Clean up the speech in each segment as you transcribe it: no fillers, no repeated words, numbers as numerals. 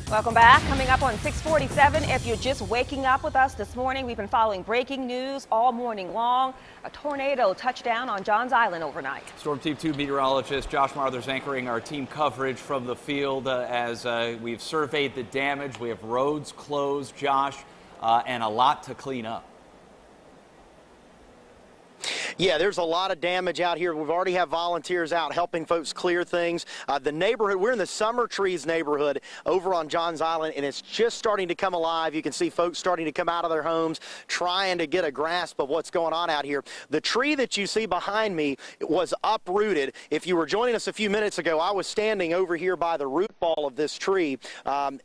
Welcome back. Coming up on 647, if you're just waking up with us this morning, we've been following breaking news all morning long. A tornado touched down on Johns Island overnight. Storm Team 2 meteorologist Josh Marther's anchoring our team coverage from the field as we've surveyed the damage. We have roads closed, Josh, and a lot to clean up. Yeah, there's a lot of damage out here. We've already have volunteers out helping folks clear things. The neighborhood, we're in the Summer Trees neighborhood over on Johns Island, and it's just starting to come alive. You can see folks starting to come out of their homes, trying to get a grasp of what's going on out here. The tree that you see behind me was uprooted. If you were joining us a few minutes ago, I was standing over here by the root ball of this tree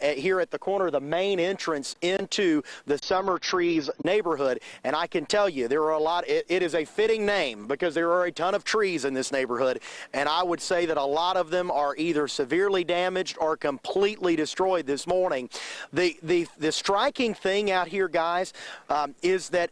here at the corner of the main entrance into the Summer Trees neighborhood, and I can tell you there are a lot. It is a fitting name because there are a ton of trees in this neighborhood, and I would say that a lot of them are either severely damaged or completely destroyed this morning. The striking thing out here, guys, is that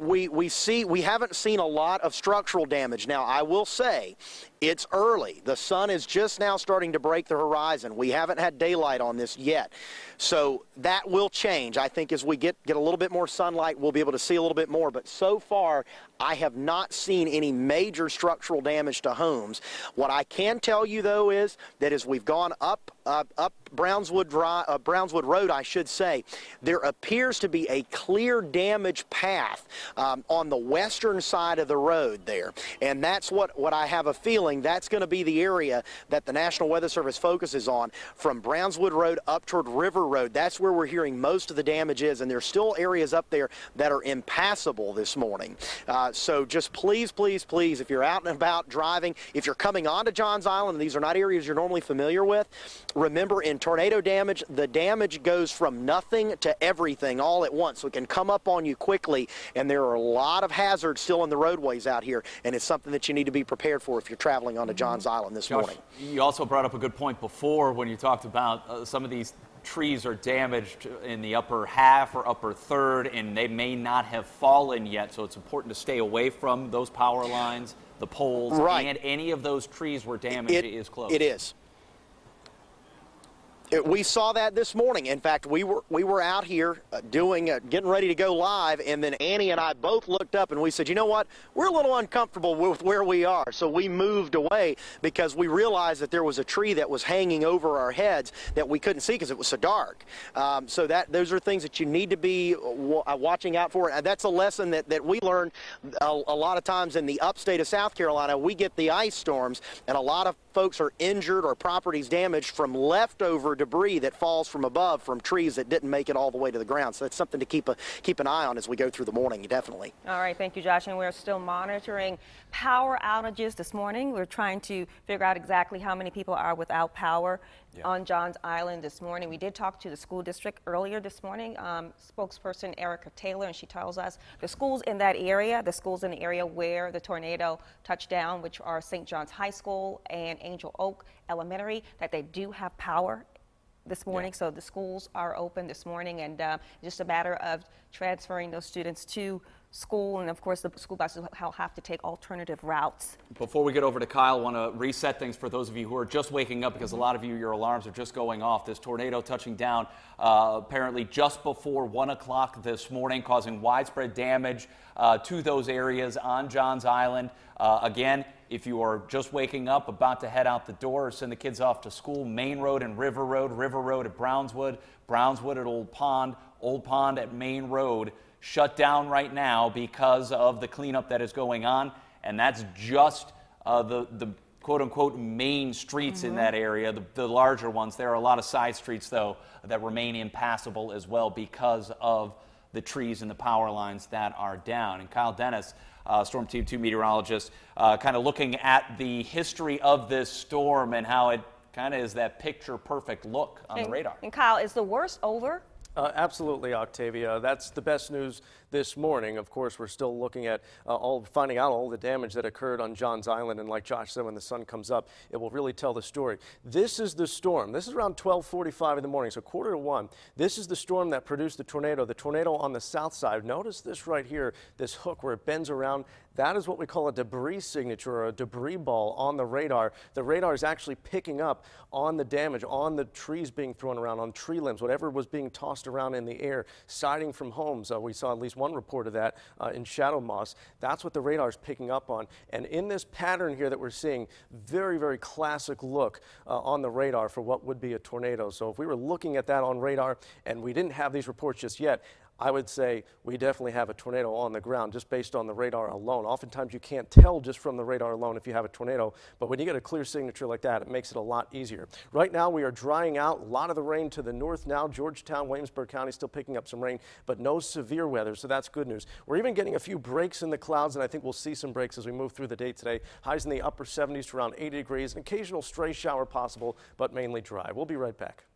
we haven't seen a lot of structural damage. Now, I will say it's early. The sun is just now starting to break the horizon. We haven't had daylight on this yet. So that will change. I think as we get a little bit more sunlight, we'll be able to see a little bit more. But so far, I have not seen any major structural damage to homes. What I can tell you, though, is that as we've gone up Brownswood Road, I should say, there appears to be a clear damage path on the western side of the road there. And that's what I have a feeling that's going to be the area that the National Weather Service focuses on from Brownswood Road up toward River Road. That's where we're hearing most of the damage is, and there's still areas up there that are impassable this morning. So just please, please, please, if you're out and about driving, if you're coming onto Johns Island, and these are not areas you're normally familiar with, remember in tornado damage, the damage goes from nothing to everything all at once. So it can come up on you quickly, and there are a lot of hazards still in the roadways out here, and it's something that you need to be prepared for if you're traveling onto Johns Island this morning. You also brought up a good point before when you talked about some of these trees are damaged in the upper half or upper third, and they may not have fallen yet, so it's important to stay away from those power lines, the poles, and any of those trees where damage is close. It is. We saw that this morning. In fact, we were out here getting ready to go live, and then Annie and I both looked up and we said, you know what, we're a little uncomfortable with where we are. So we moved away because we realized that there was a tree that was hanging over our heads that we couldn't see because it was so dark. So those are things that you need to be watching out for. And that's a lesson that we learned a lot of times in the upstate of South Carolina. We get the ice storms, and a lot of folks are injured or properties damaged from leftover debris that falls from above from trees that didn't make it all the way to the ground. So that's something to keep an eye on as we go through the morning, definitely. All right, thank you, Josh. And we're still monitoring power outages this morning. We're trying to figure out exactly how many people are without power on Johns Island this morning. We did talk to the school district earlier this morning, spokesperson Erica Taylor, and she tells us the schools in that area, the schools in the area where the tornado touched down, which are St. John's High School and Angel Oak Elementary, that they do have power this morning. So the schools are open this morning, and just a matter of transferring those students to school, and of course the school buses will have to take alternative routes. Before we get over to Kyle, I want to reset things for those of you who are just waking up, because a lot of you, your alarms are just going off. This tornado touching down apparently just before 1 o'clock this morning, causing widespread damage to those areas on Johns Island. Again, if you are just waking up, about to head out the door or send the kids off to school, Main Road and River Road at Brownswood, Brownswood at Old Pond at Main Road, shut down right now because of the cleanup that is going on, and that's just the quote-unquote main streets in that area, the larger ones. There are a lot of side streets, though, that remain impassable as well because of the trees and the power lines that are down. And Kyle Dennis, Storm Team 2 meteorologist, kind of looking at the history of this storm and how it kind of is that picture-perfect look on the radar. And Kyle, is the worst over? Absolutely, Octavia. That's the best news this morning. Of course, we're still looking at finding out all the damage that occurred on Johns Island, and like Josh said, when the sun comes up, it will really tell the story. This is the storm. This is around 12:45 in the morning, so 12:45. This is the storm that produced the tornado on the south side. Notice this right here, this hook where it bends around. That is what we call a debris signature, or a debris ball on the radar. The radar is actually picking up on the damage, on the trees being thrown around, on tree limbs, whatever was being tossed around in the air, siding from homes. We saw at least one report of that in Shadow Moss. That's what the radar is picking up on. And in this pattern here that we're seeing, very, very classic look on the radar for what would be a tornado. So if we were looking at that on radar and we didn't have these reports just yet, I would say we definitely have a tornado on the ground just based on the radar alone. Oftentimes you can't tell just from the radar alone if you have a tornado, but when you get a clear signature like that, it makes it a lot easier. Right now we are drying out. A lot of the rain to the north now. Georgetown, Williamsburg County still picking up some rain, but no severe weather, so that's good news. We're even getting a few breaks in the clouds, and I think we'll see some breaks as we move through the day today. Highs in the upper 70s to around 80 degrees. An occasional stray shower possible, but mainly dry. We'll be right back.